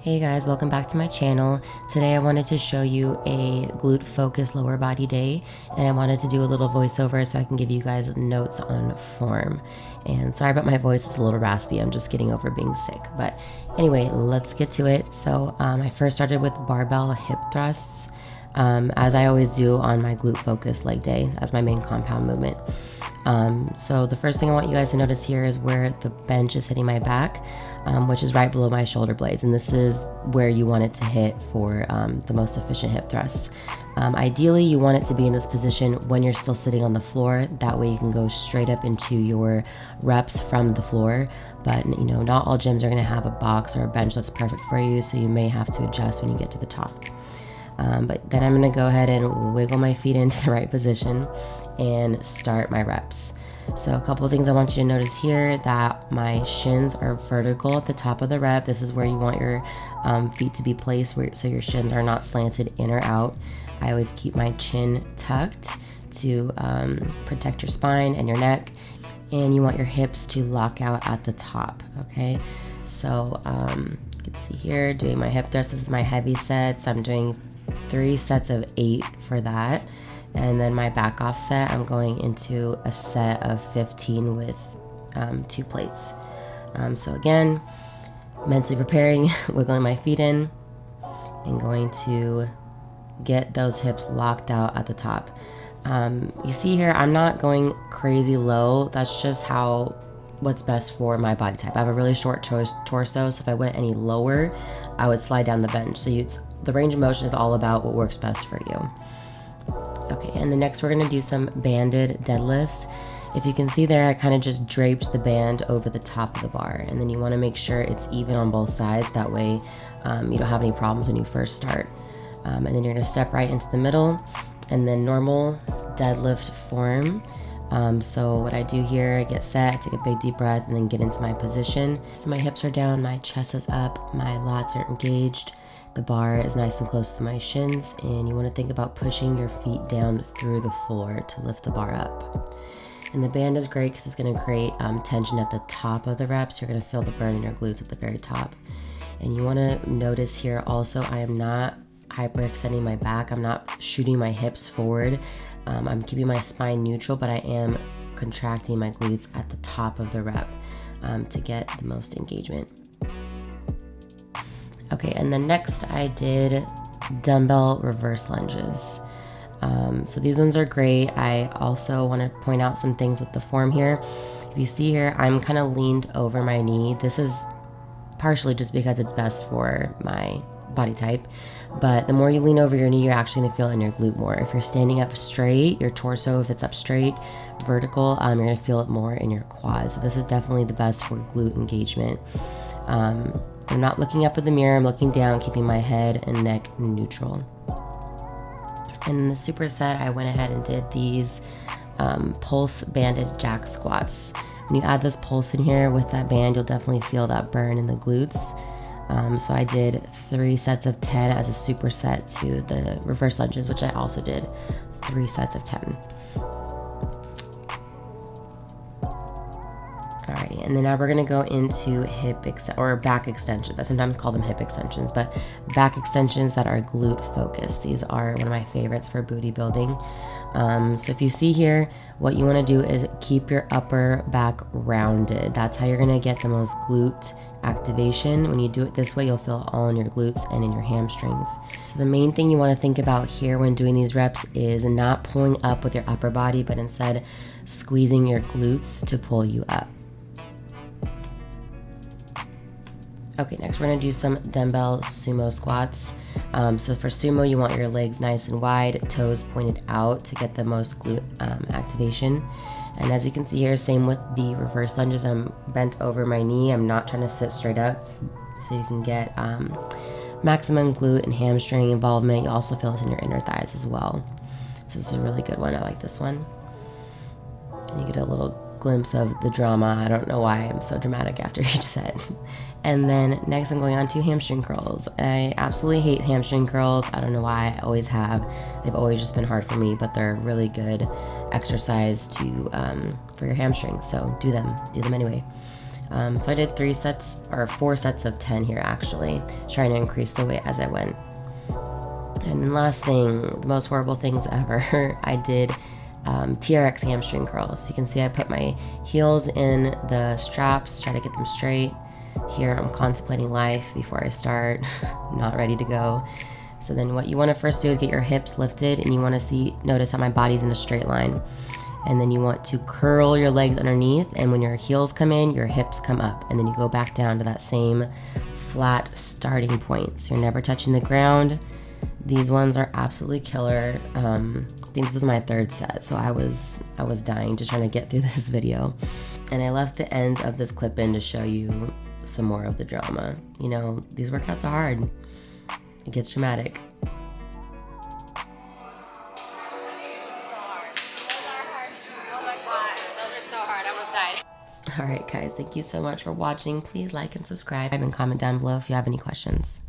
Hey guys, welcome back to my channel. Today I wanted to show you a glute focused lower body day, and I wanted to do a little voiceover so I can give you guys notes on form. And sorry about my voice, it's a little raspy. I'm just getting over being sick. But anyway, let's get to it. So I first started with barbell hip thrusts, as I always do on my glute focused leg day as my main compound movement. So the first thing I want you guys to notice here is where the bench is hitting my back, which is right below my shoulder blades, and this is where you want it to hit for the most efficient hip thrusts. Ideally, you want it to be in this position when you're still sitting on the floor. That way you can go straight up into your reps from the floor. But you know, not all gyms are going to have a box or a bench that's perfect for you, so you may have to adjust when you get to the top. But then I'm going to go ahead and wiggle my feet into the right position and start my reps. So a couple of things I want you to notice here, that my shins are vertical at the top of the rep. This is where you want your feet to be placed, so your shins are not slanted in or out. I always keep my chin tucked to protect your spine and your neck, and you want your hips to lock out at the top, okay? So you can see here, doing my hip thrust. This is my heavy sets. I'm doing 3 sets of 8 for that. And then my back off set, I'm going into a set of 15 with 2 plates. So again, mentally preparing, wiggling my feet in, and going to get those hips locked out at the top. You see here, I'm not going crazy low. That's just what's best for my body type. I have a really short torso, so if I went any lower, I would slide down the bench. So the range of motion is all about what works best for you. Okay, and then next we're going to do some banded deadlifts. If you can see there, I kind of just draped the band over the top of the bar, and then you want to make sure it's even on both sides. That way you don't have any problems when you first start. And then you're going to step right into the middle, and then normal deadlift form. So what I do here, I get set, take a big deep breath, and then get into my position. So my hips are down, my chest is up, my lats are engaged. The bar is nice and close to my shins, and you want to think about pushing your feet down through the floor to lift the bar up. And the band is great because it's going to create tension at the top of the reps. You're going to feel the burn in your glutes at the very top. And you want to notice here also, I am not hyperextending my back. I'm not shooting my hips forward. I'm keeping my spine neutral, but I am contracting my glutes at the top of the rep to get the most engagement. Okay, and then next I did dumbbell reverse lunges. So these ones are great. I also want to point out some things with the form here. If you see here, I'm kind of leaned over my knee. This is partially just because it's best for my body type, but the more you lean over your knee, you're actually going to feel it in your glute more. If you're standing up straight, your torso, if it's up straight, vertical, you're going to feel it more in your quads. So this is definitely the best for glute engagement. I'm not looking up at the mirror, I'm looking down, keeping my head and neck neutral. And in the superset, I went ahead and did these pulse banded jack squats. When you add this pulse in here with that band, you'll definitely feel that burn in the glutes. So I did 3 sets of 10 as a superset to the reverse lunges, which I also did 3 sets of 10. Alrighty, and then now we're going to go into back extensions. I sometimes call them hip extensions, but back extensions that are glute focused. These are one of my favorites for booty building. So if you see here, what you want to do is keep your upper back rounded. That's how you're going to get the most glute activation. When you do it this way, you'll feel it all in your glutes and in your hamstrings. So the main thing you want to think about here when doing these reps is not pulling up with your upper body, but instead squeezing your glutes to pull you up. Okay, next we're going to do some dumbbell sumo squats. So for sumo, you want your legs nice and wide, toes pointed out to get the most glute activation. And as you can see here, same with the reverse lunges, I'm bent over my knee. I'm not trying to sit straight up, so you can get maximum glute and hamstring involvement. You also feel it in your inner thighs as well. So this is a really good one. I like this one. And you get a little glimpse of the drama. I don't know why I'm so dramatic after each set. And then next I'm going on to hamstring curls. I absolutely hate hamstring curls. I don't know why, I always have. They've always just been hard for me, but they're a really good exercise for your hamstrings. So do them anyway. So I did 4 sets of 10 here actually, trying to increase the weight as I went. And then last thing, the most horrible things ever, I did TRX hamstring curls. You can see I put my heels in the straps, try to get them straight. Here I'm contemplating life before I start, not ready to go. So then what you want to first do is get your hips lifted, and you want to notice how my body's in a straight line. And then you want to curl your legs underneath, and when your heels come in, your hips come up, and then you go back down to that same flat starting point. So you're never touching the ground. These ones are absolutely killer. I think this was my 3rd set, so I was dying just trying to get through this video. And I left the end of this clip in to show you some more of the drama. You know, these workouts are hard. It gets dramatic. Alright guys, thank you so much for watching. Please like and subscribe and comment down below if you have any questions.